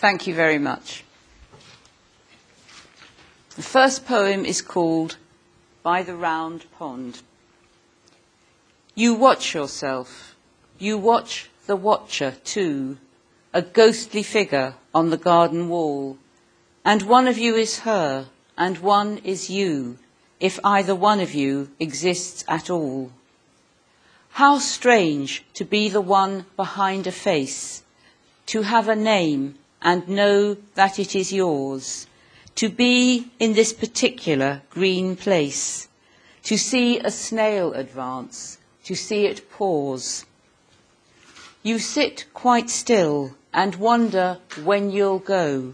Thank you very much. The first poem is called By the Round Pond. You watch yourself. You watch the watcher too, a ghostly figure on the garden wall. And one of you is her, and one is you, if either one of you exists at all. How strange to be the one behind a face, to have a name and know that it is yours, to be in this particular green place, to see a snail advance, to see it pause. You sit quite still and wonder when you'll go.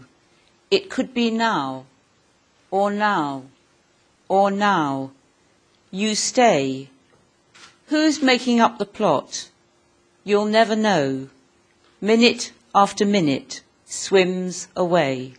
It could be now, or now, or now. You stay. Who's making up the plot? You'll never know. Minute after minute swims away.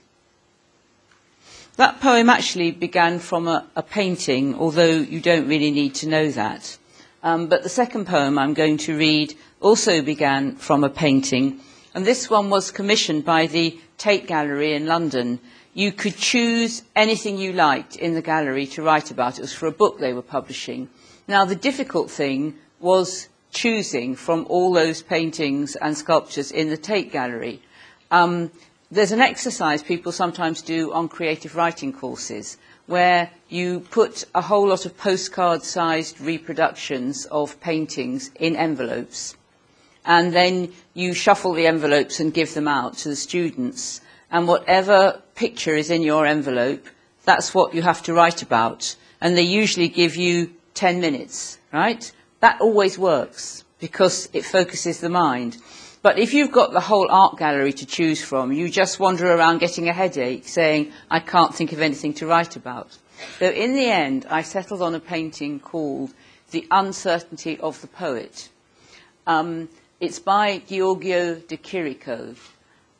That poem actually began from a painting, although you don't really need to know that. But the second poem I'm going to read also began from a painting, and this one was commissioned by the Tate Gallery in London. You could choose anything you liked in the gallery to write about. It was for a book they were publishing. Now, the difficult thing was choosing from all those paintings and sculptures in the Tate Gallery. There's an exercise people sometimes do on creative writing courses where you put a whole lot of postcard-sized reproductions of paintings in envelopes, and then you shuffle the envelopes and give them out to the students, and whatever picture is in your envelope, that's what you have to write about, and they usually give you 10 minutes, right? That always works because it focuses the mind. But if you've got the whole art gallery to choose from, you just wander around getting a headache saying, I can't think of anything to write about. So in the end, I settled on a painting called The Uncertainty of the Poet. It's by Giorgio de Chirico,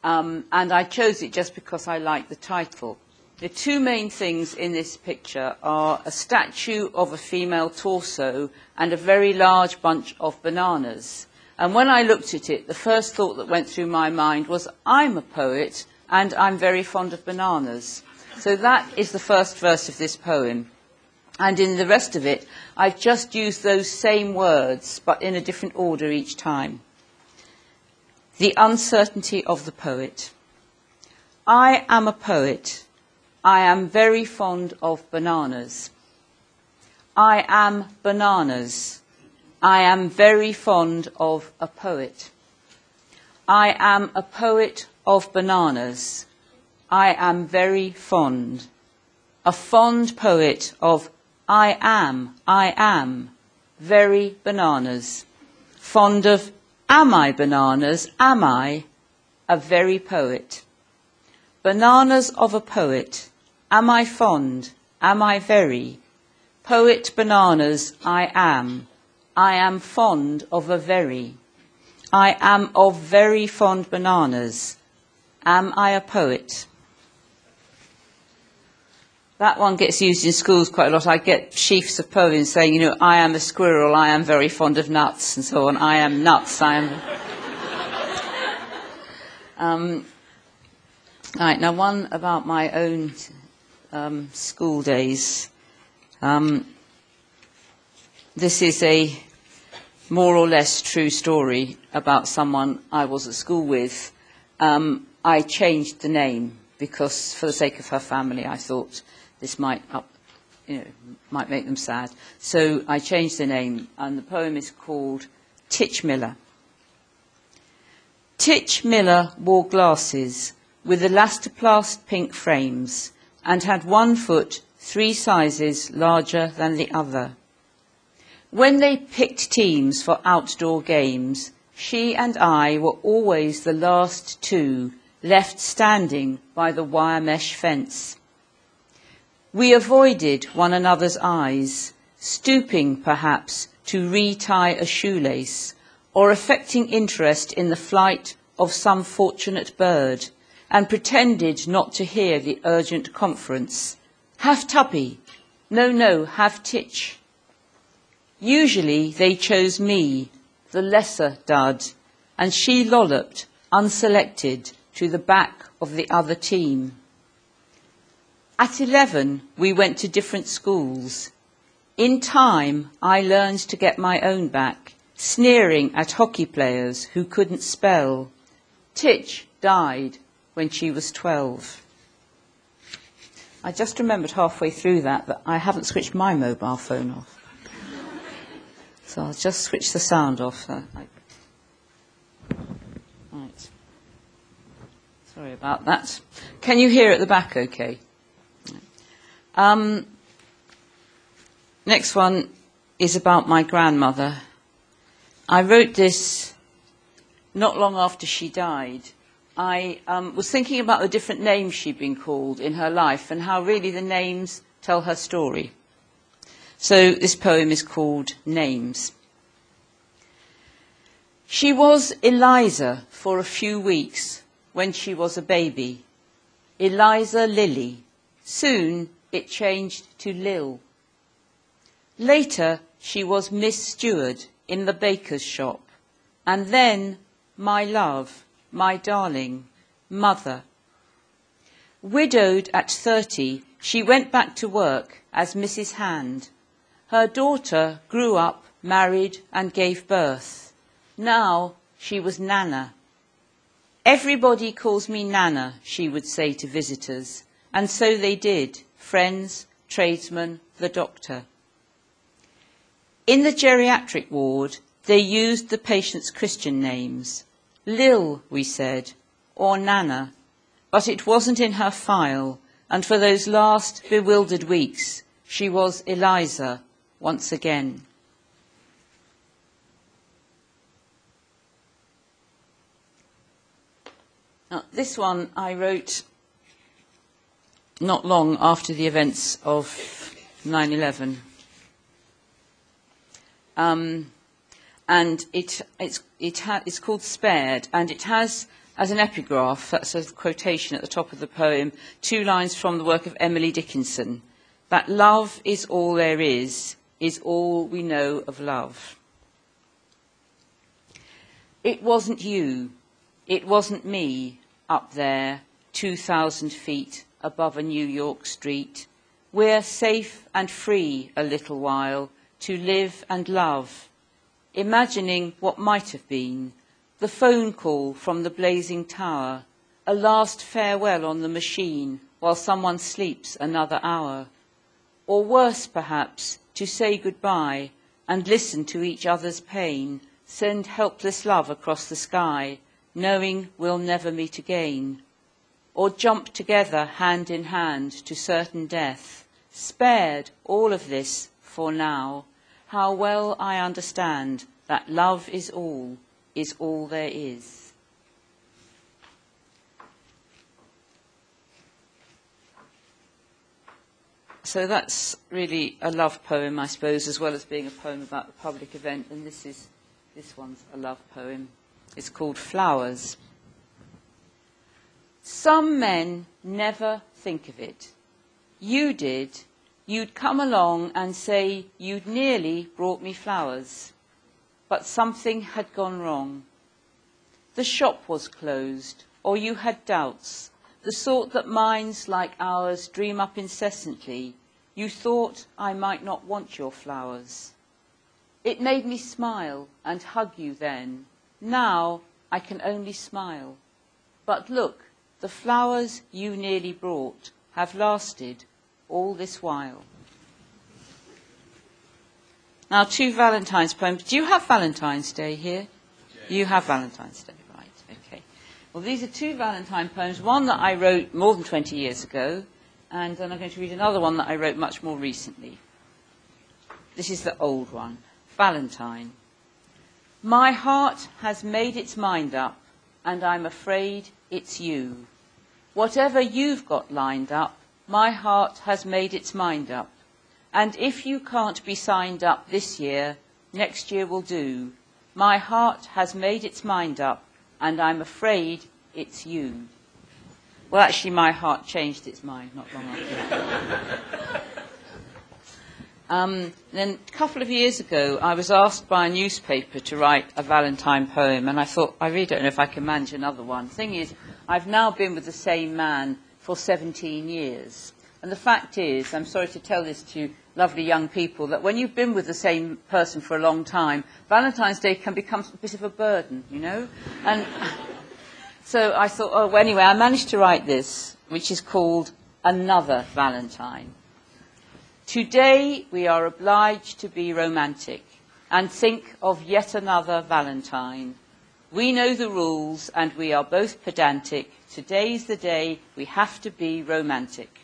and I chose it just because I like the title. The two main things in this picture are a statue of a female torso and a very large bunch of bananas. And when I looked at it, the first thought that went through my mind was, I'm a poet and I'm very fond of bananas. So that is the first verse of this poem. And in the rest of it, I've just used those same words, but in a different order each time. The Uncertainty of the Poet. I am a poet. I am very fond of bananas. I am bananas. I am very fond of a poet. I am a poet of bananas. I am very fond. A fond poet of I am, very bananas. Fond of am I bananas, am I a very poet. Bananas of a poet, am I fond, am I very. Poet bananas I am fond of a very. I am of very fond bananas. Am I a poet? That one gets used in schools quite a lot. I get sheafs of poems saying, you know, I am a squirrel, I am very fond of nuts, and so on. I am nuts, I am... Right, now one about my own school days. This is a more or less true story about someone I was at school with. I changed the name because, for the sake of her family, I thought this might make them sad. So I changed the name, and the poem is called Titch Miller. Titch Miller wore glasses with elastoplast pink frames and had 1 foot 3 sizes larger than the other. When they picked teams for outdoor games, she and I were always the last 2 left standing by the wire mesh fence. We avoided one another's eyes, stooping perhaps to retie a shoelace, or affecting interest in the flight of some fortunate bird, and pretended not to hear the urgent conference. Have tuppy. No, have titch. Usually they chose me, the lesser dud, and she lolloped, unselected, to the back of the other team. At 11, we went to different schools. In time, I learned to get my own back, sneering at hockey players who couldn't spell. Titch died when she was 12. I just remembered halfway through that I haven't switched my mobile phone off. So I'll just switch the sound off. Right. Sorry about that. Can you hear at the back okay? Next one is about my grandmother. I wrote this not long after she died. I was thinking about the different names she'd been called in her life and how really the names tell her story. So this poem is called Names. She was Eliza for a few weeks when she was a baby. Eliza Lily. Soon it changed to Lil. Later she was Miss Stewart in the baker's shop. And then my love, my darling, mother. Widowed at 30, she went back to work as Mrs. Hand. Her daughter grew up, married and gave birth. Now she was Nana. Everybody calls me Nana, she would say to visitors, and so they did, friends, tradesmen, the doctor. In the geriatric ward, they used the patients' Christian names. Lil, we said, or Nana, but it wasn't in her file, and for those last bewildered weeks, she was Eliza once again. Now, this one I wrote not long after the events of 9/11. And it's called Spared, and it has, as an epigraph, that's a quotation at the top of the poem, 2 lines from the work of Emily Dickinson, that love is all there is all we know of love. It wasn't you, it wasn't me, up there, 2,000 feet above a New York street. We're safe and free a little while to live and love, imagining what might have been, the phone call from the blazing tower, a last farewell on the machine while someone sleeps another hour, or worse perhaps, to say goodbye and listen to each other's pain, send helpless love across the sky, knowing we'll never meet again, or jump together hand in hand to certain death, spared all of this for now. How well I understand that love is all there is. So that's really a love poem, I suppose, as well as being a poem about the public event, and this one's a love poem. It's called Flowers. Some men never think of it. You did. You'd come along and say you'd nearly brought me flowers, but something had gone wrong. The shop was closed, or you had doubts, the sort that minds like ours dream up incessantly. You thought I might not want your flowers. It made me smile and hug you then. Now I can only smile. But look, the flowers you nearly brought have lasted all this while. Now, 2 Valentine's poems. Do you have Valentine's Day here? Yeah. You have Valentine's Day, right, okay. Well, these are 2 Valentine poems, one that I wrote more than 20 years ago, and then I'm going to read another one that I wrote much more recently. This is the old one, Valentine. My heart has made its mind up, and I'm afraid it's you. Whatever you've got lined up, my heart has made its mind up. And if you can't be signed up this year, next year will do. My heart has made its mind up, and I'm afraid it's you. Well, actually, my heart changed its mind not long after that. Then a couple of years ago, I was asked by a newspaper to write a Valentine poem, and I thought, I really don't know if I can manage another one. Thing is, I've now been with the same man for 17 years. And the fact is, I'm sorry to tell this to lovely young people, that when you've been with the same person for a long time, Valentine's Day can become a bit of a burden, you know? And so I thought, oh, well, anyway, I managed to write this, which is called Another Valentine. Today we are obliged to be romantic and think of yet another Valentine. We know the rules and we are both pedantic. Today's the day we have to be romantic.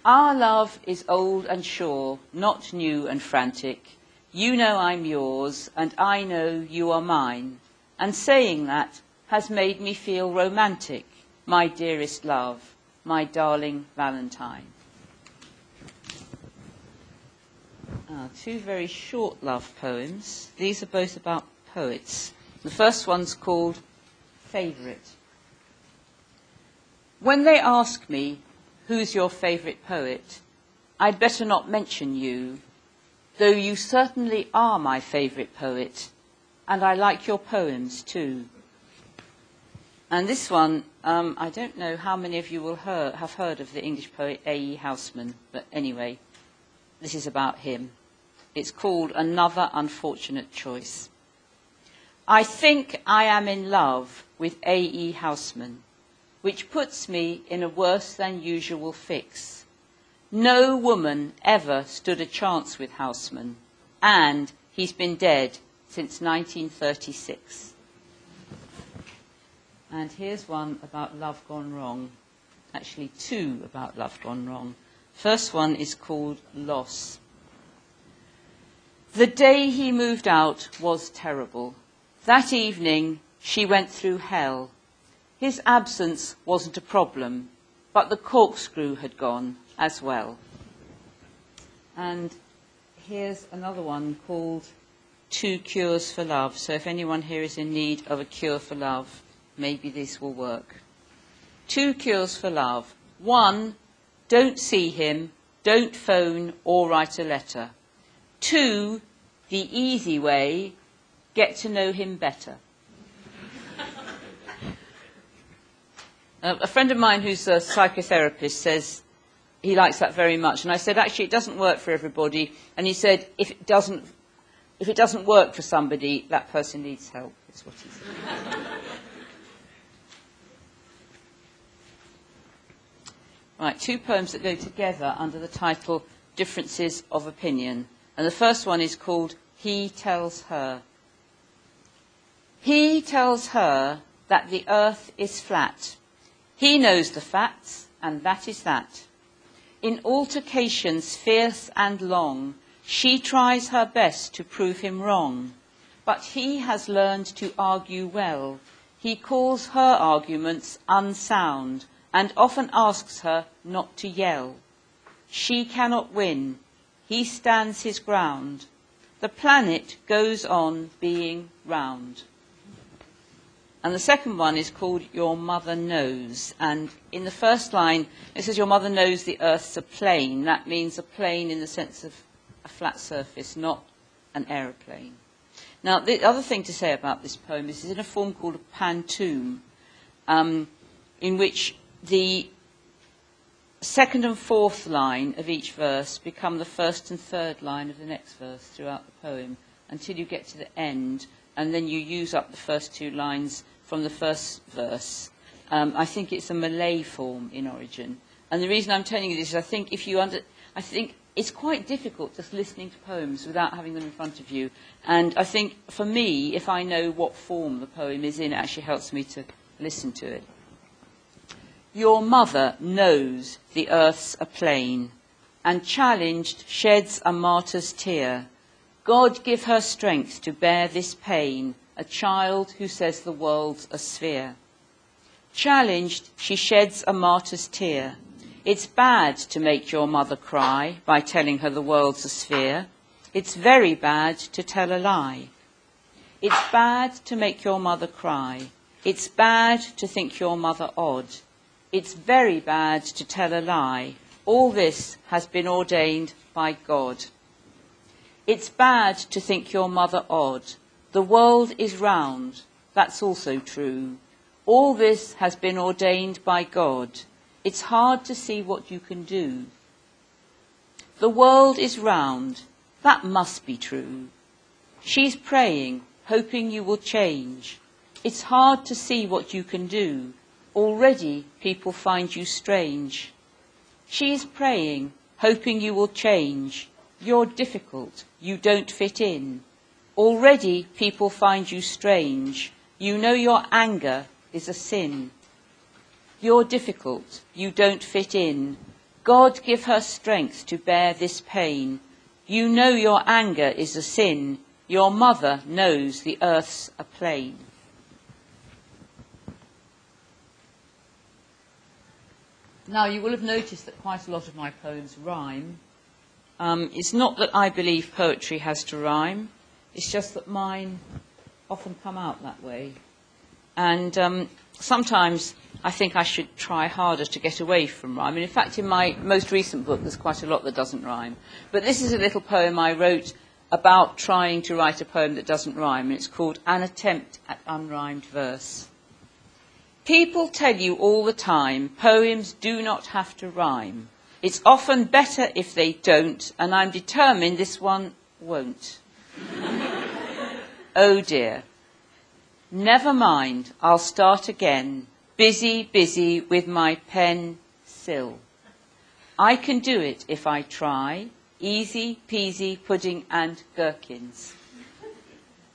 Our love is old and sure, not new and frantic. You know I'm yours and I know you are mine. And saying that has made me feel romantic, my dearest love, my darling Valentine. Two very short love poems. These are both about poets. The first one's called Favourite. When they ask me, who's your favourite poet, I'd better not mention you, though you certainly are my favourite poet, and I like your poems too. And this one, I don't know how many of you will have heard of the English poet A.E. Housman, but anyway, this is about him. It's called Another Unfortunate Choice. I think I am in love with A.E. Housman, which puts me in a worse than usual fix. No woman ever stood a chance with Housman, and he's been dead since 1936. And here's one about love gone wrong. Actually, two about love gone wrong. First one is called Loss. The day he moved out was terrible. That evening, she went through hell. His absence wasn't a problem, but the corkscrew had gone as well. And here's another one called Two Cures for Love. So if anyone here is in need of a cure for love, maybe this will work. Two cures for love. One, don't see him, don't phone or write a letter. Two, the easy way, get to know him better. A friend of mine who's a psychotherapist says he likes that very much. And I said, actually, it doesn't work for everybody. And he said, if it doesn't work for somebody, that person needs help, is what he said. Right, two poems that go together under the title Differences of Opinion. And the first one is called He Tells Her. He tells her that the earth is flat. He knows the facts, and that is that. In altercations fierce and long, she tries her best to prove him wrong. But he has learned to argue well. He calls her arguments unsound, and often asks her not to yell. She cannot win. He stands his ground. The planet goes on being round. And the second one is called Your Mother Knows. And in the first line, it says, your mother knows the earth's a plane. That means a plane in the sense of a flat surface, not an aeroplane. Now, the other thing to say about this poem is it's in a form called a pantoum, in which the second and fourth line of each verse become the first and third line of the next verse throughout the poem until you get to the end, and then you use up the first two lines from the first verse. I think it's a Malay form in origin. And the reason I'm telling you this is I think it's quite difficult just listening to poems without having them in front of you. And I think for me, if I know what form the poem is in, it actually helps me to listen to it. Your mother knows the earth's a plain, and challenged sheds a martyr's tear. God give her strength to bear this pain, a child who says the world's a sphere. Challenged, she sheds a martyr's tear. It's bad to make your mother cry by telling her the world's a sphere. It's very bad to tell a lie. It's bad to make your mother cry. It's bad to think your mother odd. It's very bad to tell a lie. All this has been ordained by God. It's bad to think your mother odd. The world is round. That's also true. All this has been ordained by God. It's hard to see what you can do. The world is round. That must be true. She's praying, hoping you will change. It's hard to see what you can do. Already people find you strange. She's praying, hoping you will change. You're difficult. You don't fit in. Already people find you strange. You know your anger is a sin. You're difficult. You don't fit in. God give her strength to bear this pain. You know your anger is a sin. Your mother knows the earth's a plain. Now, you will have noticed that quite a lot of my poems rhyme. It's not that I believe poetry has to rhyme. It's just that mine often come out that way. And sometimes I think I should try harder to get away from rhyme. And in fact, in my most recent book, there's quite a lot that doesn't rhyme. But this is a little poem I wrote about trying to write a poem that doesn't rhyme. And it's called An Attempt at Unrhymed Verse. People tell you all the time, poems do not have to rhyme. It's often better if they don't, and I'm determined this one won't. Oh dear. Never mind, I'll start again. Busy, busy with my pencil. I can do it if I try. Easy peasy pudding and gherkins.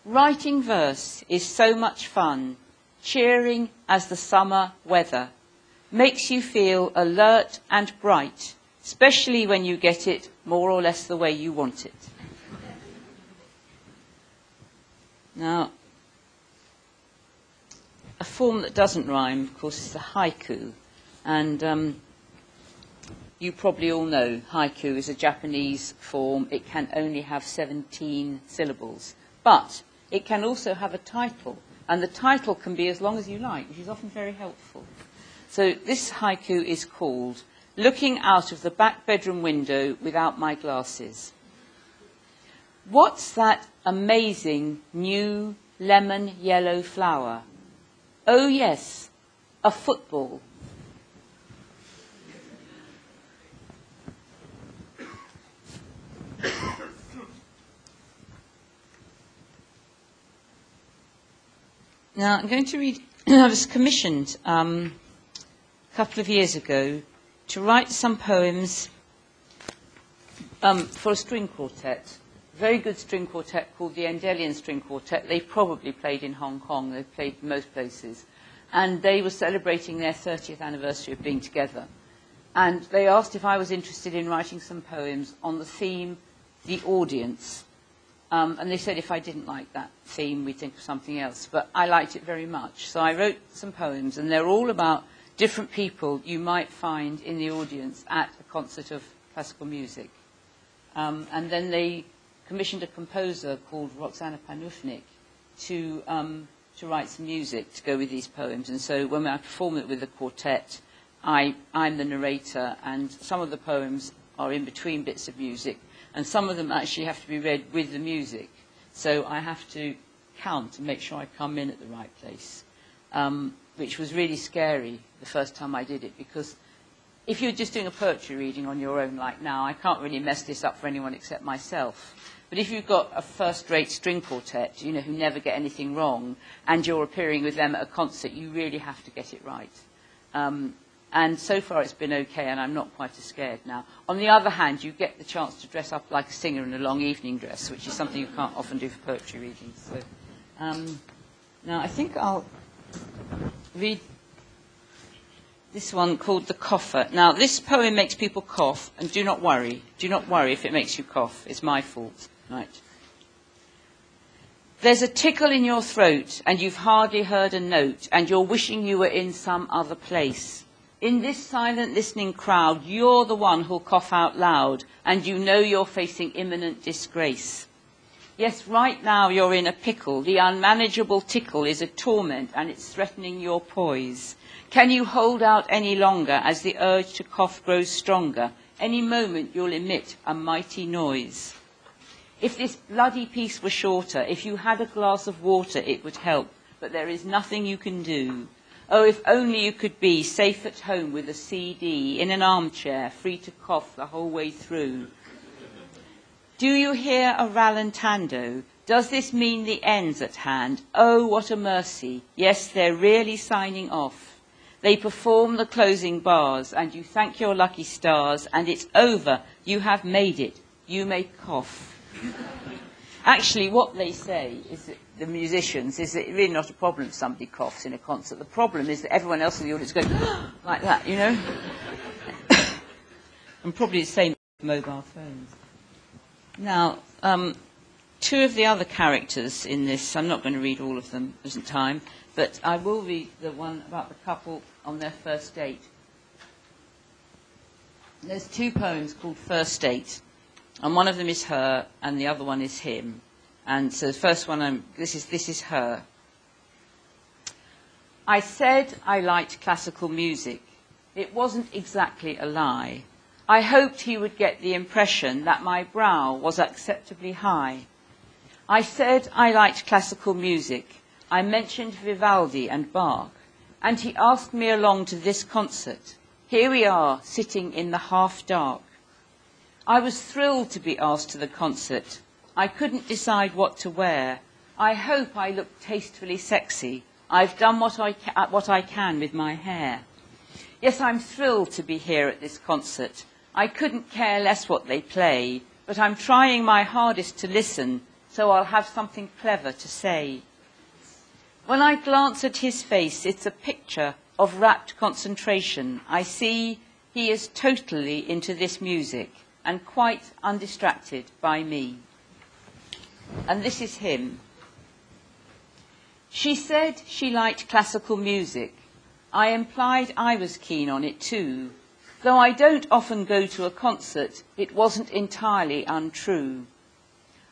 Writing verse is so much fun. Cheering as the summer weather. Makes you feel alert and bright, especially when you get it more or less the way you want it. Now, a form that doesn't rhyme, of course, is the haiku. And you probably all know haiku is a Japanese form. It can only have 17 syllables. But it can also have a title. And the title can be as long as you like, which is often very helpful. So this haiku is called Looking Out of the Back Bedroom Window Without My Glasses. What's that amazing new lemon yellow flower? Oh yes, a football. Now, I'm going to read, I was commissioned a couple of years ago to write some poems for a string quartet, a very good string quartet called the Endelian String Quartet. They've probably played in Hong Kong, they've played most places. And they were celebrating their 30th anniversary of being together. And they asked if I was interested in writing some poems on the theme, the audience. And they said if I didn't like that theme, we'd think of something else. But I liked it very much. So I wrote some poems, and they're all about different people you might find in the audience at a concert of classical music. And then they commissioned a composer called Roxana Panufnik to write some music to go with these poems. And so when I perform it with the quartet, I'm the narrator, and some of the poems are in between bits of music. And some of them actually have to be read with the music. So I have to count and make sure I come in at the right place, which was really scary the first time I did it, because if you're just doing a poetry reading on your own like now, I can't really mess this up for anyone except myself. But if you've got a first-rate string quartet, you know, who never get anything wrong, and you're appearing with them at a concert, you really have to get it right. And so far it's been okay, and I'm not quite as scared now. On the other hand, you get the chance to dress up like a singer in a long evening dress, which is something you can't often do for poetry readings. So, now I think I'll read this one called The Cougher. Now, this poem makes people cough, and do not worry. Do not worry if it makes you cough. It's my fault. Right. There's a tickle in your throat, and you've hardly heard a note, and you're wishing you were in some other place. In this silent listening crowd, you're the one who'll cough out loud, and you know you're facing imminent disgrace. Yes, right now you're in a pickle. The unmanageable tickle is a torment, and it's threatening your poise. Can you hold out any longer as the urge to cough grows stronger? Any moment you'll emit a mighty noise. If this bloody piece were shorter, if you had a glass of water, it would help, but there is nothing you can do. Oh, if only you could be safe at home with a CD, in an armchair, free to cough the whole way through. Do you hear a rallentando? Does this mean the end's at hand? Oh, what a mercy. Yes, they're really signing off. They perform the closing bars, and you thank your lucky stars, and it's over. You have made it. You may cough. Actually, what they say is that the musicians is that it's really not a problem if somebody coughs in a concert. The problem is that everyone else in the audience goes like that, you know. And probably the same with mobile phones. Now, two of the other characters in this, I'm not going to read all of them, there isn't time, but I will read the one about the couple on their first date. There's two poems called First Date, and one of them is her, and the other one is him. And so the first one, this is her. I said I liked classical music. It wasn't exactly a lie. I hoped he would get the impression that my brow was acceptably high. I said I liked classical music. I mentioned Vivaldi and Bach, and he asked me along to this concert. Here we are, sitting in the half-dark. I was thrilled to be asked to the concert. I couldn't decide what to wear. I hope I look tastefully sexy. I've done what I can with my hair. Yes, I'm thrilled to be here at this concert. I couldn't care less what they play, but I'm trying my hardest to listen, so I'll have something clever to say. When I glance at his face, it's a picture of rapt concentration. I see he is totally into this music and quite undistracted by me. And this is him. She said she liked classical music. I implied I was keen on it too. Though I don't often go to a concert, it wasn't entirely untrue.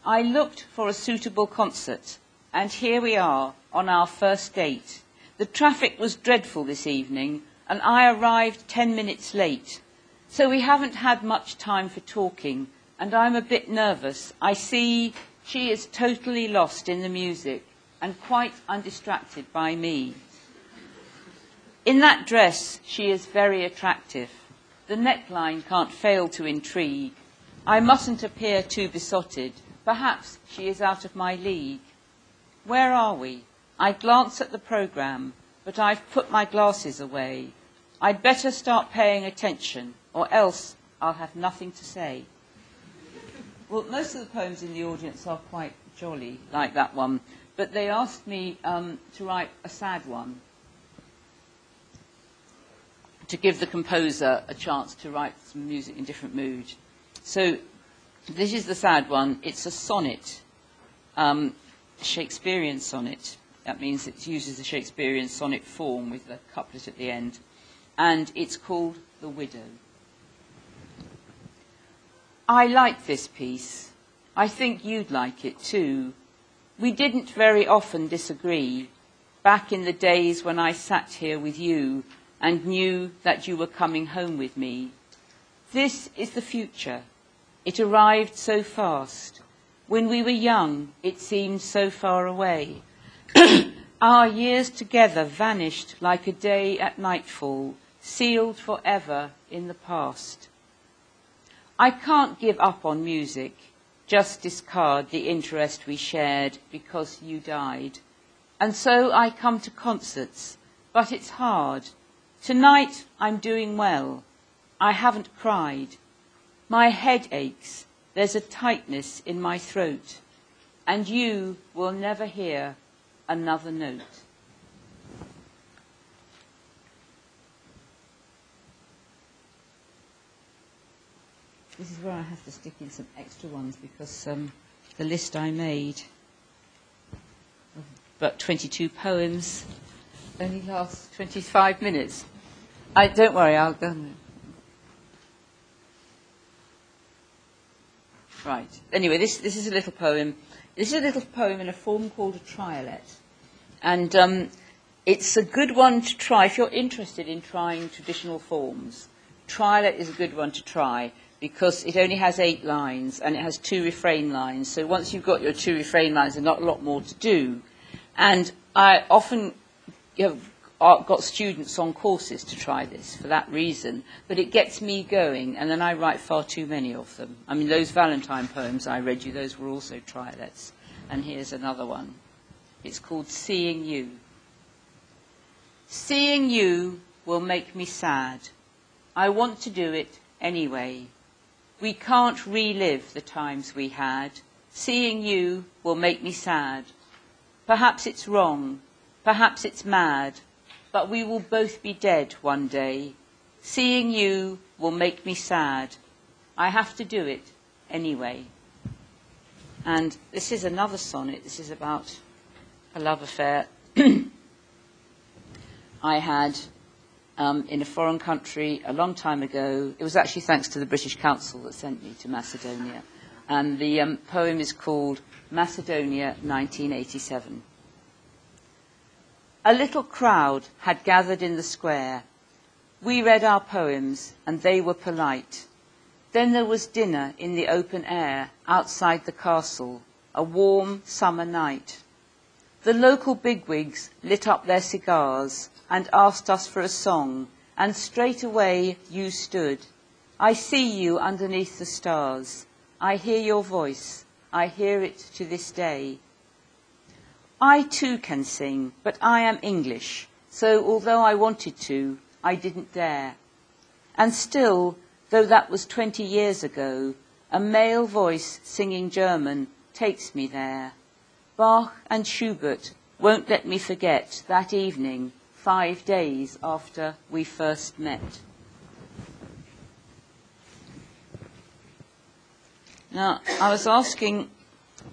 I looked for a suitable concert, and here we are on our first date. The traffic was dreadful this evening, and I arrived 10 minutes late. So we haven't had much time for talking, and I'm a bit nervous. I see she is totally lost in the music and quite undistracted by me. In that dress, she is very attractive. The neckline can't fail to intrigue. I mustn't appear too besotted. Perhaps she is out of my league. Where are we? I glance at the programme, but I've put my glasses away. I'd better start paying attention, or else I'll have nothing to say. Well, most of the poems in the audience are quite jolly, like that one, but they asked me to write a sad one, to give the composer a chance to write some music in different moods. So this is the sad one. It's a sonnet, Shakespearean sonnet. That means it uses the Shakespearean sonnet form with the couplet at the end. And it's called The Widow. I like this piece. I think you'd like it too. We didn't very often disagree, back in the days when I sat here with you and knew that you were coming home with me. This is the future. It arrived so fast. When we were young, it seemed so far away. Our years together vanished like a day at nightfall, sealed forever in the past. I can't give up on music, just discard the interest we shared because you died. And so I come to concerts, but it's hard. Tonight I'm doing well. I haven't cried. My head aches. There's a tightness in my throat. And you will never hear another note. This is where I have to stick in some extra ones because the list I made of about 22 poems only lasts 25 minutes. Don't worry, I'll go. Right. Anyway, this is a little poem. This is a little poem in a form called a triolet. And it's a good one to try if you're interested in trying traditional forms. Triolet is a good one to try because it only has 8 lines and it has 2 refrain lines. So once you've got your 2 refrain lines, there's not a lot more to do. And I often got students on courses to try this for that reason, but it gets me going, and then I write far too many of them. I mean, those Valentine poems I read you, those were also triolets. And here's another one. It's called Seeing You. Seeing you will make me sad. I want to do it anyway. We can't relive the times we had. Seeing you will make me sad. Perhaps it's wrong, perhaps it's mad, but we will both be dead one day. Seeing you will make me sad. I have to do it anyway. And this is another sonnet. This is about a love affair I had in a foreign country a long time ago. It was actually thanks to the British Council that sent me to Macedonia. And the poem is called Macedonia, 1987. A little crowd had gathered in the square. We read our poems, and they were polite. Then there was dinner in the open air outside the castle, a warm summer night. The local bigwigs lit up their cigars and asked us for a song, and straight away you stood. I see you underneath the stars. I hear your voice. I hear it to this day. I too can sing, but I am English, so although I wanted to, I didn't dare. And still, though that was 20 years ago, a male voice singing German takes me there. Bach and Schubert won't let me forget that evening, 5 days after we first met. Now, I was asking,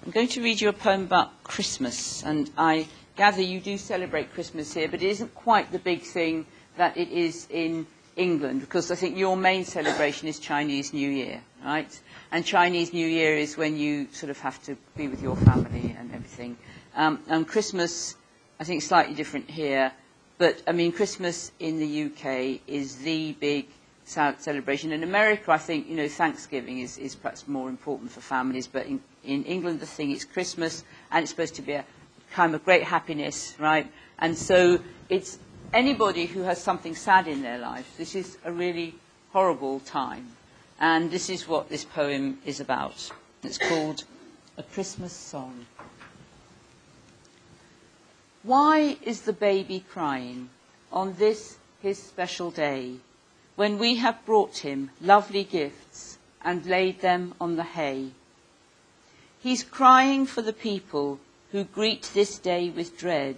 I'm going to read you a poem about Christmas, and I gather you do celebrate Christmas here, but it isn't quite the big thing that it is in England, because I think your main celebration is Chinese New Year, right? And Chinese New Year is when you sort of have to be with your family and everything. And Christmas, I think, is slightly different here, but, I mean, Christmas in the UK is the big celebration. In America, I think, you know, Thanksgiving is perhaps more important for families, but in England, the thing is Christmas, and it's supposed to be a time of great happiness, right? And so it's anybody who has something sad in their life, this is a really horrible time. And this is what this poem is about. It's called A Christmas Song. Why is the baby crying on this his special day, when we have brought him lovely gifts and laid them on the hay? He's crying for the people who greet this day with dread,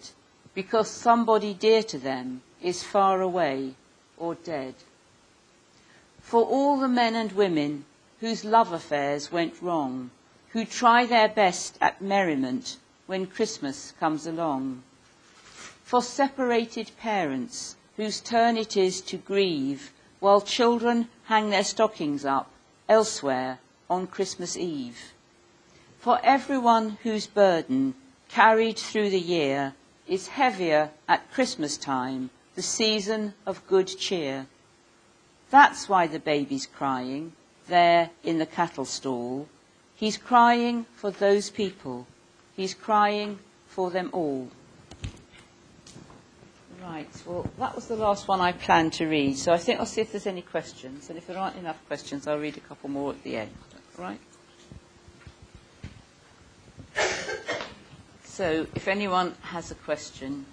because somebody dear to them is far away or dead. For all the men and women whose love affairs went wrong, who try their best at merriment when Christmas comes along. For separated parents whose turn it is to grieve while children hang their stockings up elsewhere on Christmas Eve. For everyone whose burden, carried through the year, is heavier at Christmas time, the season of good cheer. That's why the baby's crying there in the cattle stall. He's crying for those people. He's crying for them all. Right, well, that was the last one I planned to read, so I think I'll see if there's any questions, and if there aren't enough questions, I'll read a couple more at the end. All right? So, if anyone has a question,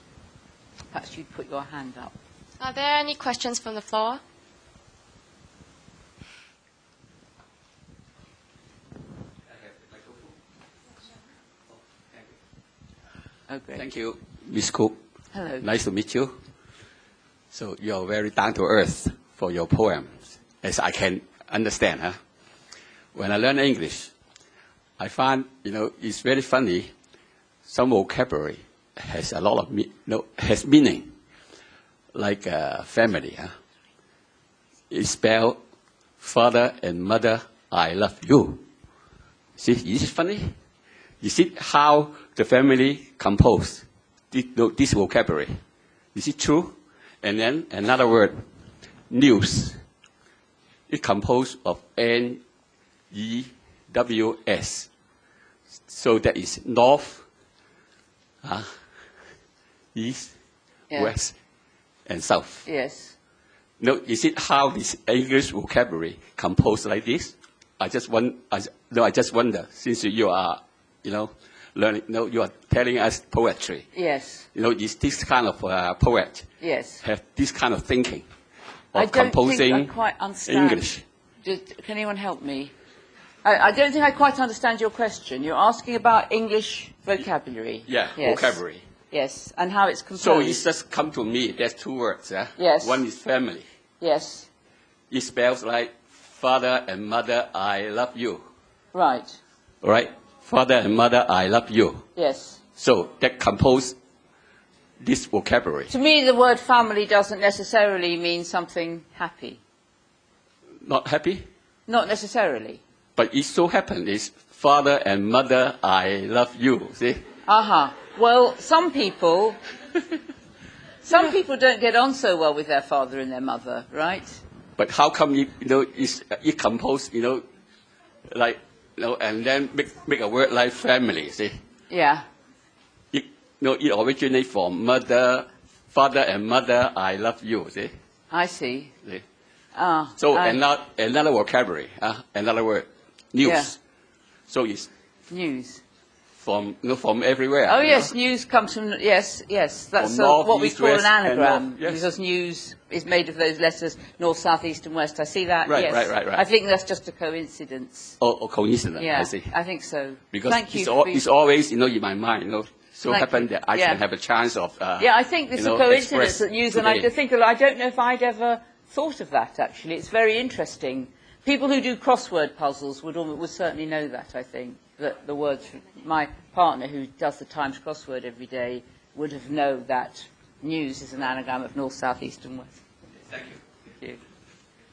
perhaps you'd put your hand up. Are there any questions from the floor? Oh, great. Thank you, Miss Cope. Hello. Nice to meet you. So you are very down to earth for your poems, as I can understand. Huh? When I learn English, I find, it's very funny. Some vocabulary has a lot of has meaning, like family. Huh? It's spelled father and mother, I love you. See, is it funny? Is it how the family composed this vocabulary? Is it true? And then another word, news. It composed of N-E-W-S. So that is north, east, west. and south. Yes. No, you see how this English vocabulary composed like this? I just wonder, since you are, learning, you are telling us poetry. Yes. Is this kind of poet? Yes. Have this kind of thinking I of don't composing think I quite understand. English? Can anyone help me? I don't think I quite understand your question. You're asking about English vocabulary. Yeah, yes. vocabulary. Yes, and how it's composed. So it's just come to me. There's two words. Yes. One is family. Yes. It spells like father and mother, I love you. Right. Right? Father and mother, I love you. Yes. So that compose this vocabulary. To me, the word family doesn't necessarily mean something happy. Not happy? Not necessarily. But it so happens is father and mother, I love you. See? Aha. Well, some people don't get on so well with their father and their mother, right? But how come it composed, like, and then make a word like family, see? Yeah. It originates from father and mother, I love you, see? I see. See? So another vocabulary, another word, news. Yeah. So it's news. From everywhere. Oh yes, news comes from yes. That's north, what we east, call west, an anagram, north, yes. because news is made of those letters north, south, east, and west. I see that. Right, yes. right. I think that's just a coincidence. Oh, coincidence. Yeah, I see. I think so. Because Thank you it's always in my mind. So happen that I Yeah. can have a chance of. I think it's a coincidence that news, and I don't know if I'd ever thought of that. Actually, it's very interesting. People who do crossword puzzles would certainly know that. I think that the words. My partner, who does the Times crossword every day, would have known that news is an anagram of north, south, east, and west. Thank you. Thank you.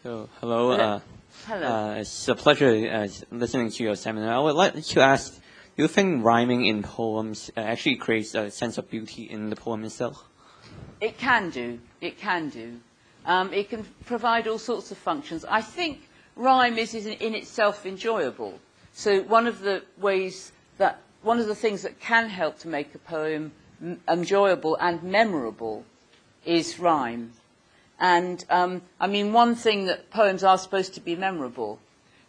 So, hello. Hello. It's a pleasure listening to your seminar. I would like to ask, do you think rhyming in poems actually creates a sense of beauty in the poem itself? It can do. It can do. It can provide all sorts of functions. I think rhyme is in itself enjoyable. So one of the things that can help to make a poem enjoyable and memorable is rhyme. And one thing that poems are supposed to be memorable,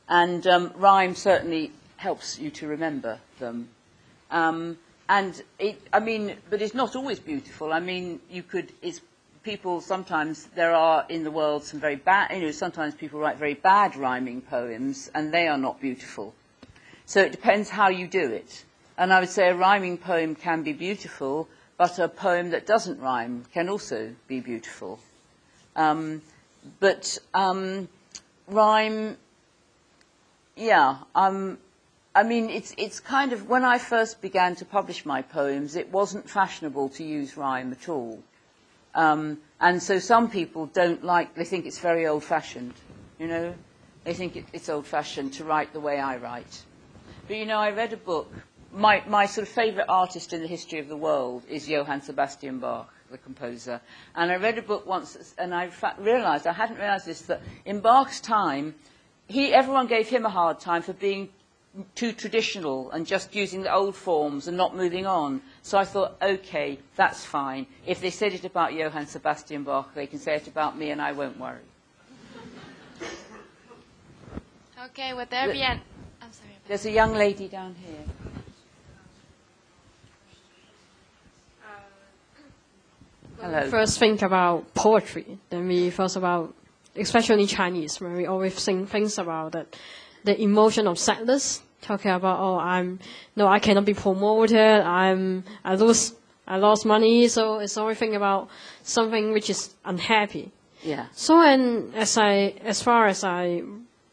and rhyme certainly helps you to remember them. But it's not always beautiful. Sometimes there are in the world some very bad, sometimes people write very bad rhyming poems, and they are not beautiful. So it depends how you do it. And I would say a rhyming poem can be beautiful, but a poem that doesn't rhyme can also be beautiful. Rhyme, it's kind of, when I first began to publish my poems, it wasn't fashionable to use rhyme at all. And so some people they think it's very old-fashioned, They think it's old-fashioned to write the way I write. But, I read a book. My sort of favourite artist in the history of the world is Johann Sebastian Bach, the composer. And I read a book once, and I hadn't realised this, that in Bach's time, everyone gave him a hard time for being too traditional and just using the old forms and not moving on. So I thought, okay, that's fine. If they said it about Johann Sebastian Bach, they can say it about me and I won't worry. Okay, would there be an... I'm sorry. There's a young lady down here. Hello. First think about poetry, then we first about, especially Chinese, where we always think things about the emotion of sadness, talking about, I cannot be promoted, I lost money, so it's always think about something which is unhappy. Yeah. So, and as far as I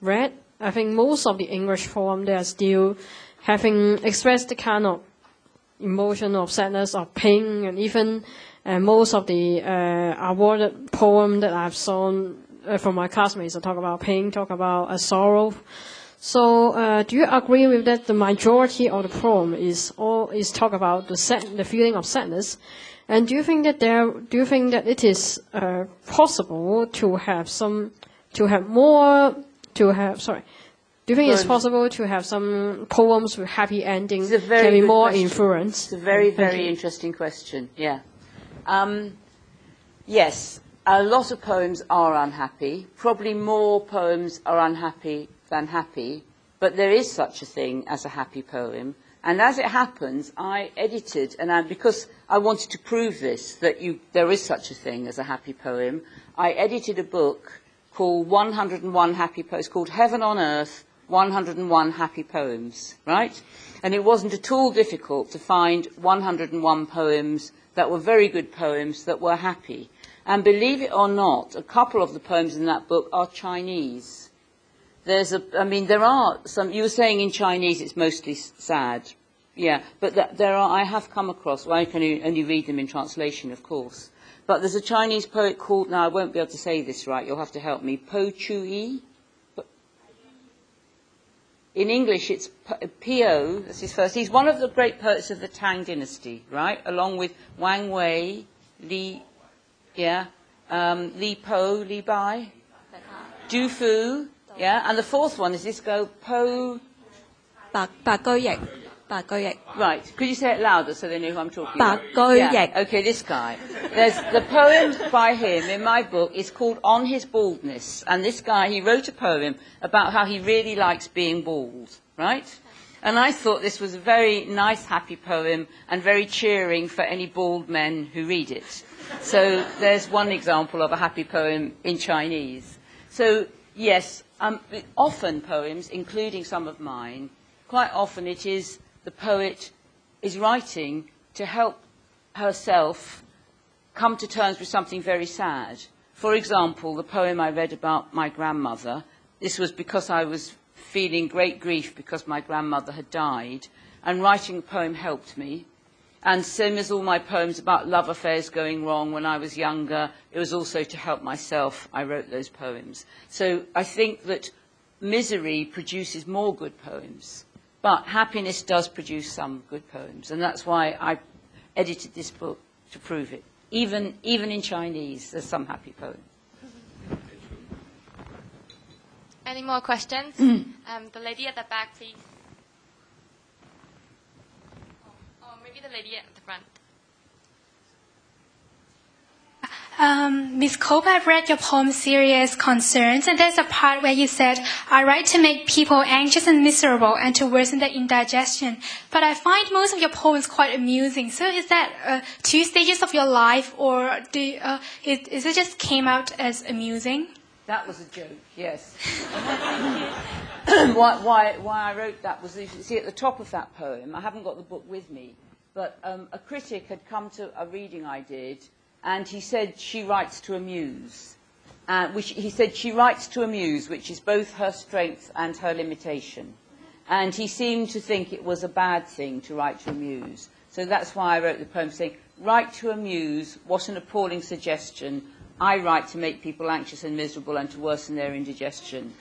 read, I think most of the English poem, they are still having expressed the kind of emotion of sadness, of pain, and even most of the awarded poem that I've seen from my classmates talk about pain, talk about sorrow. So, do you agree with that? The majority of the poem is talk about the feeling of sadness, and do you think that it is possible to have Do you think it's possible to have some poems with happy endings can be more influenced? It's a very, very interesting question, yeah. Yes, a lot of poems are unhappy. Probably more poems are unhappy than happy. But there is such a thing as a happy poem. And as it happens, I edited, and because I wanted to prove this, that there is such a thing as a happy poem, I edited a book called 101 Happy Poems, called Heaven on Earth, 101 Happy Poems, right? And it wasn't at all difficult to find 101 poems that were very good poems that were happy. And believe it or not, a couple of the poems in that book are Chinese. There are some, you were saying in Chinese it's mostly sad. Yeah, but I have come across, well, I can only read them in translation, of course. But there's a Chinese poet called, now I won't be able to say this right, you'll have to help me, Po Chu-yi. In English, it's P.O., that's his first. He's one of the great poets of the Tang dynasty, right? Along with Wang Wei, Li Po, Li Bai, Du Fu, yeah? And the fourth one is this guy, Po... Right. Could you say it louder so they know who I'm talking about? Yeah. Okay, this guy. There's the poem by him in my book is called On His Baldness. And this guy, he wrote a poem about how he really likes being bald, right? And I thought this was a very nice, happy poem and very cheering for any bald men who read it. So there's one example of a happy poem in Chinese. So, yes, often poems, including some of mine, quite often it is the poet is writing to help herself come to terms with something very sad. For example, the poem I read about my grandmother, this was because I was feeling great grief because my grandmother had died, and writing a poem helped me. And same as all my poems about love affairs going wrong when I was younger, it was also to help myself I wrote those poems. So I think that misery produces more good poems. But happiness does produce some good poems, and that's why I edited this book to prove it. Even in Chinese, there's some happy poems. Any more questions? The lady at the back, please. Or maybe the lady at the front. Miss Cope, I've read your poem Serious Concerns, and there's a part where you said, I write to make people anxious and miserable and to worsen their indigestion. But I find most of your poems quite amusing. So is that 2 stages of your life, or is it just came out as amusing? That was a joke, yes. why I wrote that was, you see at the top of that poem, I haven't got the book with me, but a critic had come to a reading I did, and he said she writes to amuse. He said she writes to amuse, which is both her strength and her limitation. And he seemed to think it was a bad thing to write to amuse. So that's why I wrote the poem saying, write to amuse, what an appalling suggestion. I write to make people anxious and miserable and to worsen their indigestion,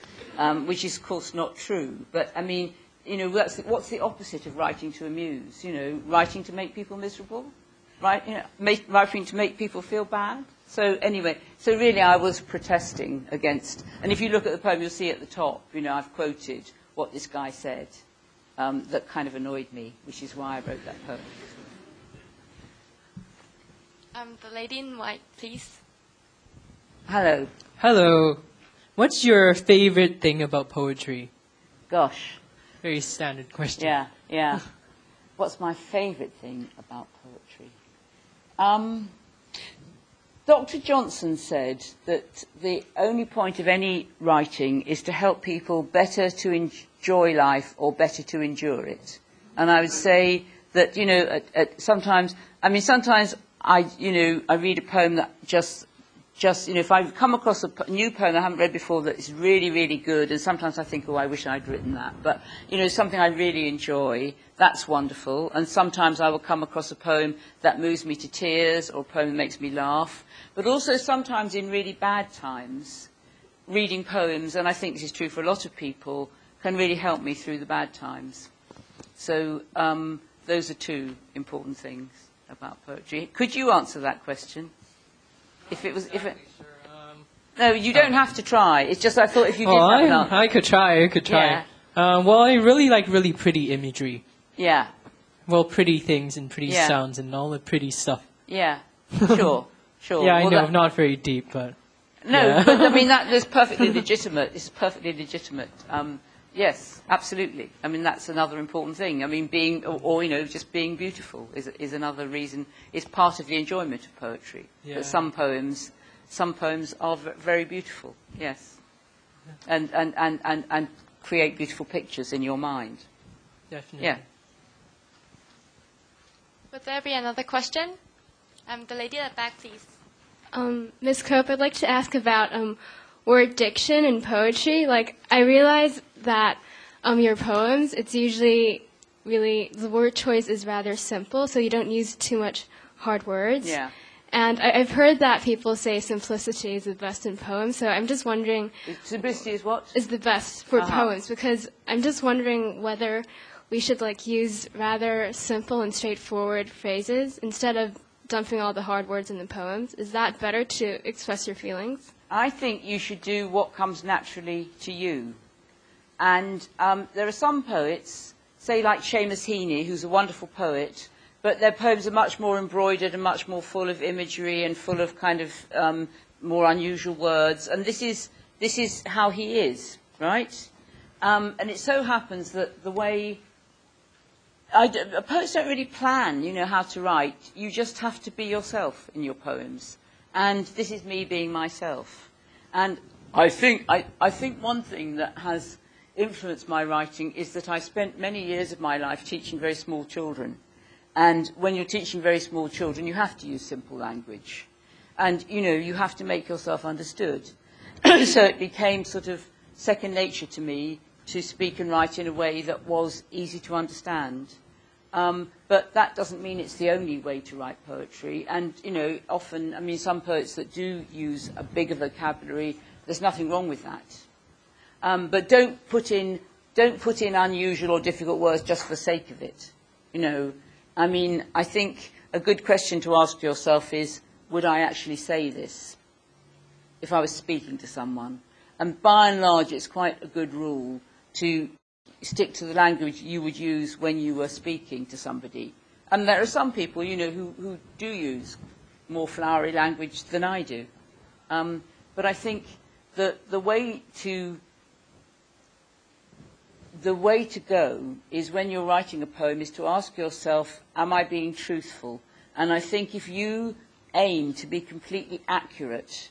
which is, of course, not true. But, I mean, you know, what's the opposite of writing to amuse? You know, writing to make people miserable? Writing to make people feel bad. So anyway, so really I was protesting against, and if you look at the poem, you'll see at the top, you know, I've quoted what this guy said that kind of annoyed me, which is why I wrote that poem. The lady in white, please. Hello. Hello. What's your favorite thing about poetry? Gosh. Very standard question. Yeah. What's my favorite thing about poetry? Dr. Johnson said that the only point of any writing is to help people better to enjoy life or better to endure it. And I would say that, you know, sometimes I read a poem that just, you know, if I come across a new poem I haven't read before that is really, really good, and sometimes I think, oh, I wish I'd written that. But, you know, something I really enjoy, that's wonderful. And sometimes I will come across a poem that moves me to tears or a poem that makes me laugh. But also sometimes in really bad times, reading poems, and I think this is true for a lot of people, can really help me through the bad times. So those are 2 important things about poetry. Could you answer that question? No, you don't have to try. It's just I thought if you did have an answer. I could try. Yeah. Well, I really like really pretty imagery. Yeah. Well, pretty things and pretty sounds and all the pretty stuff. Yeah. Sure. Yeah, I Well, know, that- not very deep, but No, yeah. but I mean that is perfectly legitimate. It's perfectly legitimate. Yes, absolutely. I mean that's another important thing. I mean being, or you know, just being beautiful is another reason. It's part of the enjoyment of poetry. Yeah. That some poems are very beautiful. Yes, and create beautiful pictures in your mind. Definitely. Yeah. Would there be another question? The lady at the back, please. Ms. Cope, I'd like to ask about word diction in poetry. Like, I realize that your poems, it's usually really, the word choice is rather simple, so you don't use too much hard words. Yeah. And I've heard that people say simplicity is the best in poems, so I'm just wondering... Simplicity is what? Is the best for Uh-huh. poems, because I'm just wondering whether we should, like, use rather simple and straightforward phrases instead of dumping all the hard words in the poems. Is that better to express your feelings? I think you should do what comes naturally to you. And there are some poets, say like Seamus Heaney, who's a wonderful poet, but their poems are much more embroidered and much more full of imagery and full of kind of more unusual words. And this is how he is, right? And it so happens that the way... poets don't really plan, you know, how to write. You just have to be yourself in your poems. And this is me being myself. And I think one thing that has influenced my writing is that I spent many years of my life teaching very small children. And when you're teaching very small children, you have to use simple language. And, you know, you have to make yourself understood. So it became sort of second nature to me to speak and write in a way that was easy to understand. But that doesn't mean it's the only way to write poetry. And, you know, often, I mean, some poets that do use a bigger vocabulary, there's nothing wrong with that. But don't put in unusual or difficult words just for the sake of it. You know, I mean, I think a good question to ask yourself is, would I actually say this if I was speaking to someone? And by and large, it's quite a good rule to stick to the language you would use when you were speaking to somebody. And there are some people, you know, who do use more flowery language than I do. But I think that the way to go is when you're writing a poem is to ask yourself, am I being truthful? And I think if you aim to be completely accurate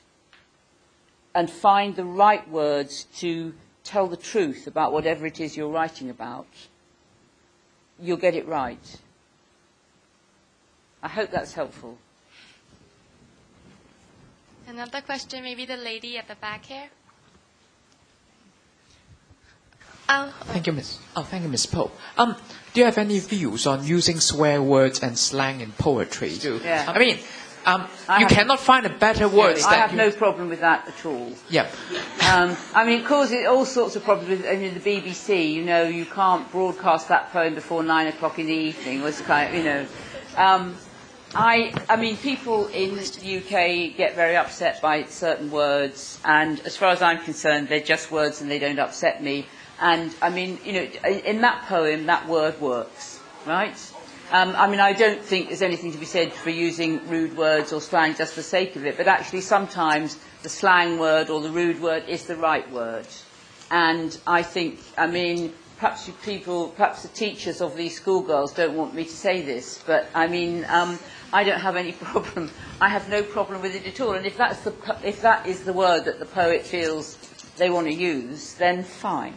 and find the right words to tell the truth about whatever it is you're writing about, you'll get it right. I hope that's helpful. Another question, maybe the lady at the back here. Thank you, Miss Pope. Do you have any views on using swear words and slang in poetry? Yeah. I mean, you cannot find a better words. I have no problem with that at all. Yeah. I mean, it causes all sorts of problems with the BBC. You know, you can't broadcast that poem before 9 o'clock in the evening. Was kind of, you know. I mean, people in the UK get very upset by certain words, and as far as I'm concerned, they're just words and they don't upset me. And I mean, you know, in that poem, that word works, right? I mean, I don't think there's anything to be said for using rude words or slang just for the sake of it, but actually sometimes the slang word or the rude word is the right word. And I think, I mean, perhaps the teachers of these schoolgirls don't want me to say this, but I mean, I don't have any problem. I have no problem with it at all. And if that is the word that the poet feels they want to use, then fine.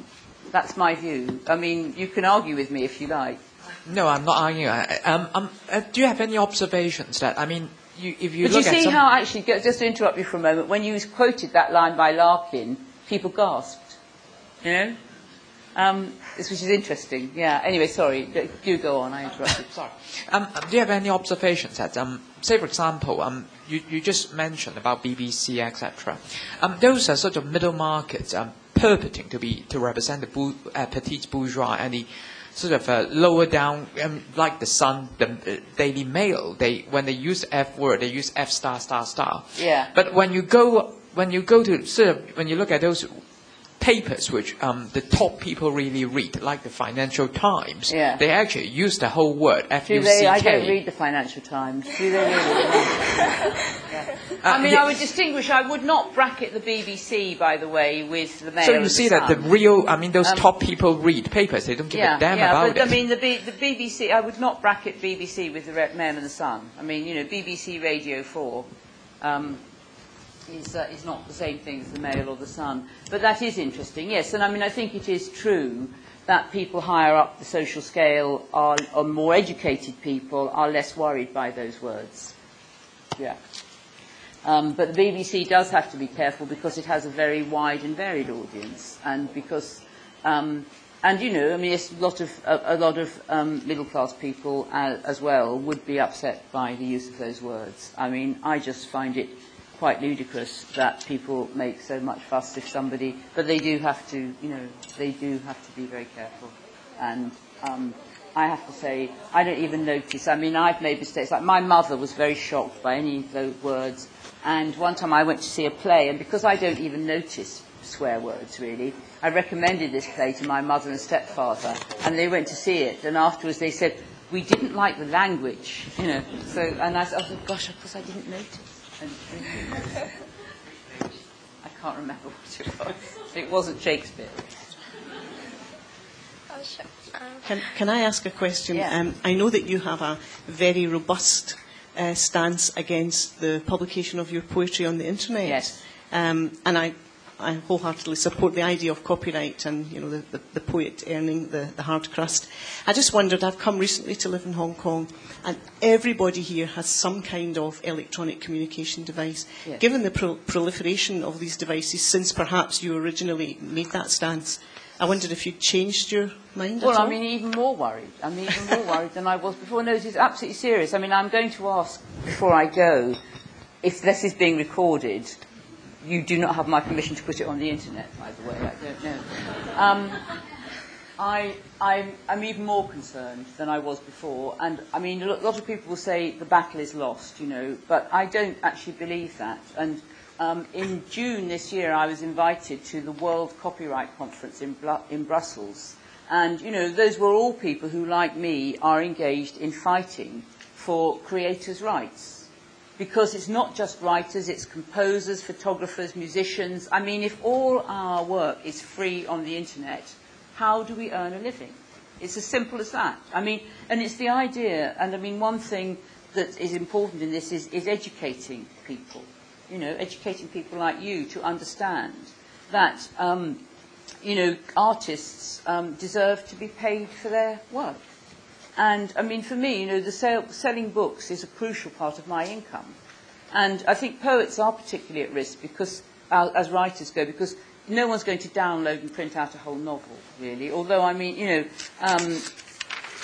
That's my view. I mean, you can argue with me if you like. No, I'm not arguing. Do you have any observations that, I mean, if you but look you at see some... how, actually, just to interrupt you for a moment, when you quoted that line by Larkin, people gasped, you know? Which is interesting, yeah. Anyway, sorry, do go on, I interrupted. Sorry. Do you have any observations that, say for example, you just mentioned about BBC, etc. Those are sort of middle markets purporting to represent the petite bourgeois and the sort of lower down, like the Sun, the Daily Mail. When they use F word, they use F star star star. Yeah. But when you go to sort of when you look at those papers which the top people really read, like the Financial Times, they actually use the whole word F-U-C-K. I don't read the Financial Times. Do they really? I mean, I would distinguish. I would not bracket the BBC, by the way, with the Mail. So you see that the real, those top people read papers. They don't give a damn about it. I mean, the BBC. I would not bracket BBC with the Mail and the Sun. I mean, BBC Radio 4. Is not the same thing as the Mail or the Sun. But that is interesting, yes. And I think it is true that people higher up the social scale are more educated people are less worried by those words. Yeah. But the BBC does have to be careful because it has a very wide and varied audience, and because, it's a lot of middle class people as well would be upset by the use of those words. I mean, I just find it quite ludicrous that people make so much fuss if somebody, but they do have to, they do have to be very careful. And I have to say, I don't even notice. I mean, I've made mistakes. Like my mother was very shocked by any of those words. And one time I went to see a play, and because I don't even notice swear words really, I recommended this play to my mother and stepfather, and they went to see it. And afterwards they said, we didn't like the language, So, and I said, gosh, of course I didn't notice. I can't remember what it was. It wasn't Shakespeare. Oh, sure. Can I ask a question? Yeah. I know that you have a very robust stance against the publication of your poetry on the internet. Yes. And I wholeheartedly support the idea of copyright and the poet earning the hard crust. I just wondered, I've come recently to live in Hong Kong, and everybody here has some kind of electronic communication device. Yes. Given the proliferation of these devices since perhaps you originally made that stance, I wondered if you'd changed your mind at all? Well, I mean, even more worried. even more worried than I was before. No, this is absolutely serious. I mean, I'm going to ask, before I go, if this is being recorded. You do not have my permission to put it on the internet, by the way. I don't know. I'm even more concerned than I was before. And, I mean, a lot of people will say the battle is lost, but I don't actually believe that. And in June this year, I was invited to the World Copyright Conference in Brussels. And, those were all people who, like me, are engaged in fighting for creators' rights. Because it's not just writers, it's composers, photographers, musicians. I mean, if all our work is free on the internet, how do we earn a living? It's as simple as that. I mean, and it's the idea, and I mean, one thing that is important in this is educating people. Educating people like you to understand that, artists deserve to be paid for their work. And, I mean, for me, the selling books is a crucial part of my income. And I think poets are particularly at risk because, as writers go, because no one's going to download and print out a whole novel, really. Although, I mean,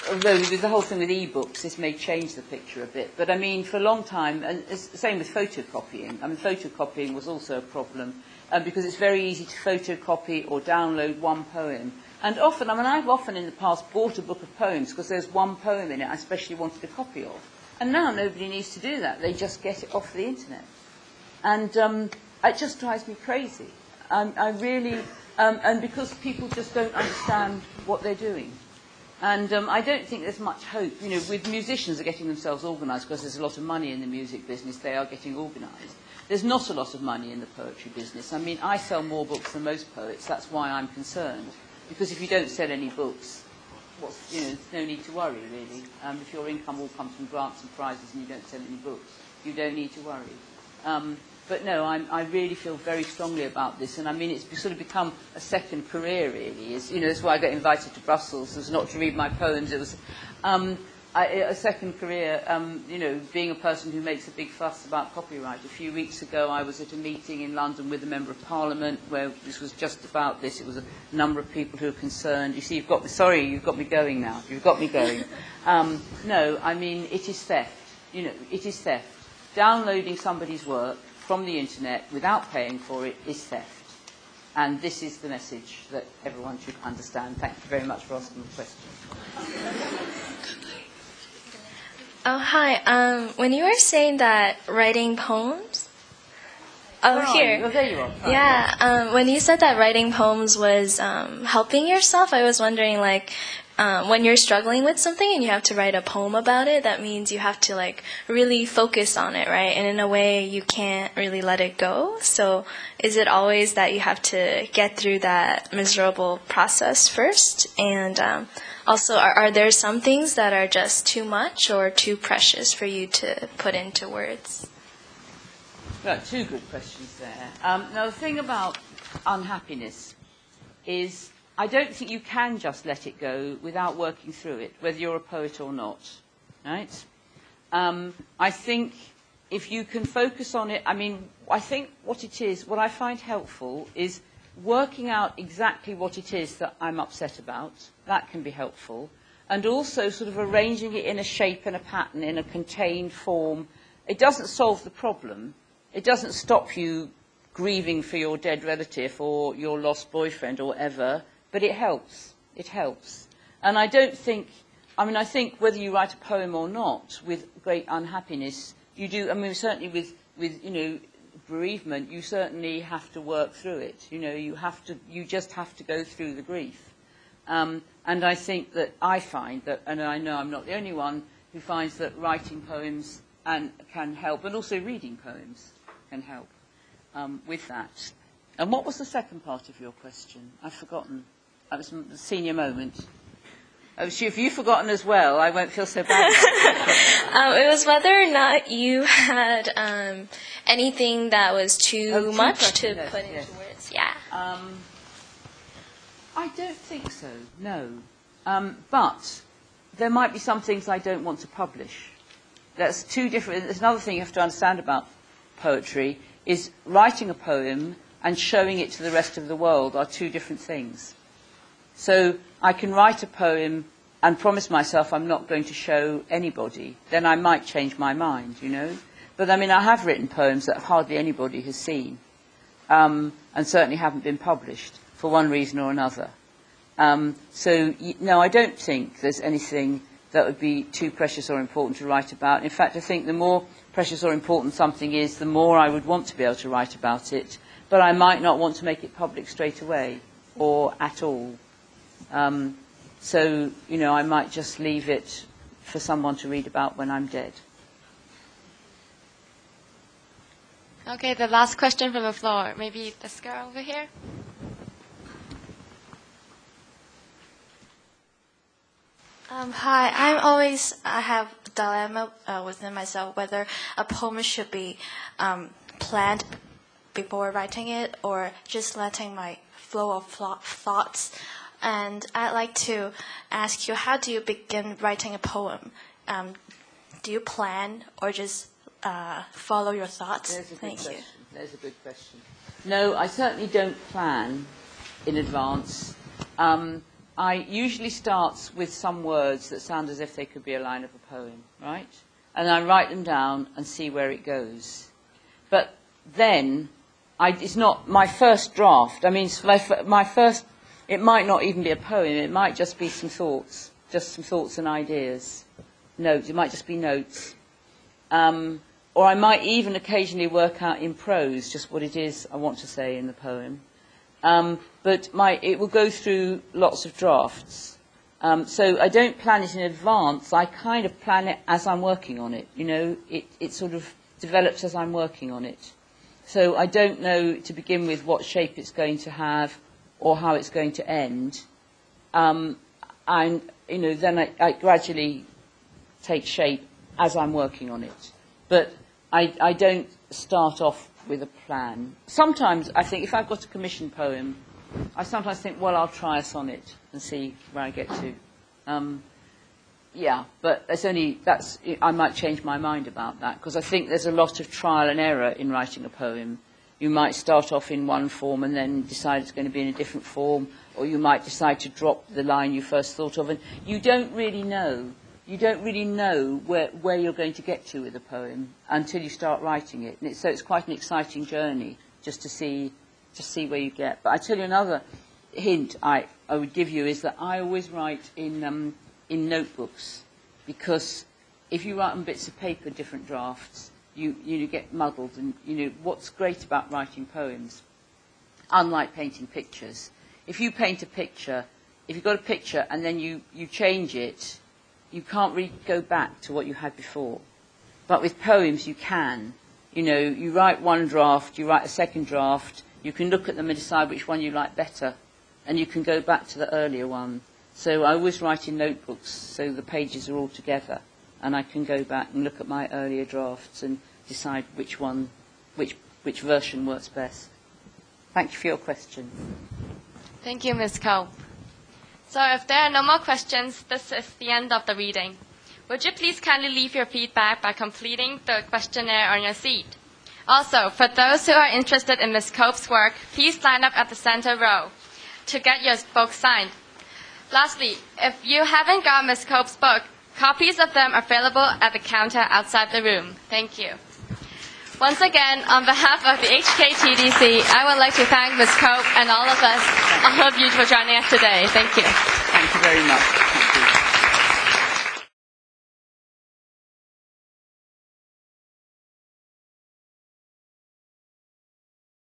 although with the whole thing with e-books, this may change the picture a bit. But, I mean, for a long time, and it's the same with photocopying. I mean, photocopying was also a problem because it's very easy to photocopy or download one poem. And often, I mean, I've often in the past bought a book of poems because there's one poem in it I especially wanted a copy of. And now nobody needs to do that. They just get it off the internet. And it just drives me crazy. I really, and because people just don't understand what they're doing. And I don't think there's much hope. With musicians are getting themselves organised because there's a lot of money in the music business, they are getting organised. There's not a lot of money in the poetry business. I mean, I sell more books than most poets. That's why I'm concerned. Because if you don't sell any books, there's no need to worry, really. If your income all comes from grants and prizes and you don't sell any books, you don't need to worry. But no, I really feel very strongly about this. And I mean, it's sort of become a second career, really. That's why I got invited to Brussels. It was not to read my poems. It was a second career, being a person who makes a big fuss about copyright. A few weeks ago, I was at a meeting in London with a member of Parliament where this was just about this. It was a number of people who are concerned. You see, you've got me going now. You've got me going. No, I mean, it is theft. It is theft. Downloading somebody's work from the internet without paying for it is theft. And this is the message that everyone should understand. Thank you very much for asking the question. Oh, hi. When you were saying that writing poems Oh, Where are here. you? Oh, there you are. Right. Yeah. When you said that writing poems was helping yourself, I was wondering, like, when you're struggling with something and you have to write a poem about it, that means you have to, like, really focus on it, right? And in a way, you can't really let it go. So is it always that you have to get through that miserable process first? And also, are there some things that are just too much or too precious for you to put into words? Right, two good questions there. Now, the thing about unhappiness is I don't think you can just let it go without working through it, whether you're a poet or not, right? I think if you can focus on it, I mean, I think what I find helpful is working out exactly what it is that I'm upset about. That can be helpful. And also sort of arranging it in a shape and a pattern, in a contained form. It doesn't solve the problem. It doesn't stop you grieving for your dead relative or your lost boyfriend or whatever, but it helps. It helps. And I don't think, I mean, I think whether you write a poem or not with great unhappiness, you do, I mean, certainly with you know, bereavement, you certainly have to work through it. You know, you just have to go through the grief. And I think that I find that, and I know I'm not the only one who finds that writing poems can help, and also reading poems can help with that. And what was the second part of your question? I've forgotten. That was the senior moment. Oh, if you've forgotten as well, I won't feel so bad. It was whether or not you had anything that was too much to put into words. Yeah. I don't think so, no. But there might be some things I don't want to publish. That's two different. There's another thing you have to understand about poetry is writing a poem and showing it to the rest of the world are two different things. So I can write a poem and promise myself I'm not going to show anybody. Then I might change my mind, you know. But I mean, I have written poems that hardly anybody has seen, and certainly haven't been published for one reason or another. So no, I don't think there's anything that would be too precious or important to write about. In fact, I think the more precious or important something is, the more I would want to be able to write about it. But I might not want to make it public straight away or at all. So, you know, I might just leave it for someone to read about when I'm dead. Okay, the last question from the floor. Maybe this girl over here. Hi, I have a dilemma within myself whether a poem should be planned before writing it or just letting my flow of thoughts. And I'd like to ask you, how do you begin writing a poem? Do you plan or just follow your thoughts? Thank you. There's a good question. No, I certainly don't plan in advance. I usually start with some words that sound as if they could be a line of a poem, right? And I write them down and see where it goes. But then, it's not my first draft. I mean, my first, it might not even be a poem. It might just be some thoughts, just some thoughts and ideas. Notes, it might just be notes. Or I might even occasionally work out in prose just what it is I want to say in the poem. But it will go through lots of drafts. So I don't plan it in advance. I kind of plan it as I'm working on it. You know, it sort of develops as I'm working on it. So I don't know to begin with what shape it's going to have or how it's going to end. And, you know, then I gradually take shape as I'm working on it. But I don't start off with a plan. Sometimes I think if I've got a commissioned poem, I sometimes think, well, I'll try a sonnet and see where I get to. Yeah, but I might change my mind about that, because I think there's a lot of trial and error in writing a poem. You might start off in one form and then decide it's going to be in a different form, or you might decide to drop the line you first thought of, and you don't really know. You don't really know where you're going to get to with a poem until you start writing it. And so it's quite an exciting journey just to see where you get. But I tell you another hint I would give you is that I always write in notebooks, because if you write on bits of paper, different drafts, you get muddled. And, what's great about writing poems, unlike painting pictures, if you paint a picture, if you've got a picture and then you change it, you can't really go back to what you had before. But with poems, you can. You write one draft, you write a second draft, you can look at them and decide which one you like better, and you can go back to the earlier one. So I always write in notebooks so the pages are all together, and I can go back and look at my earlier drafts and decide which version works best. Thank you for your question. Thank you, Ms. Cope. So if there are no more questions, this is the end of the reading. Would you please kindly leave your feedback by completing the questionnaire on your seat? Also, for those who are interested in Ms. Cope's work, please line up at the center row to get your book signed. Lastly, if you haven't got Ms. Cope's book, copies of them are available at the counter outside the room. Thank you. Once again, on behalf of the HKTDC, I would like to thank Ms. Cope and all of you for joining us today. Thank you. Thank you very much.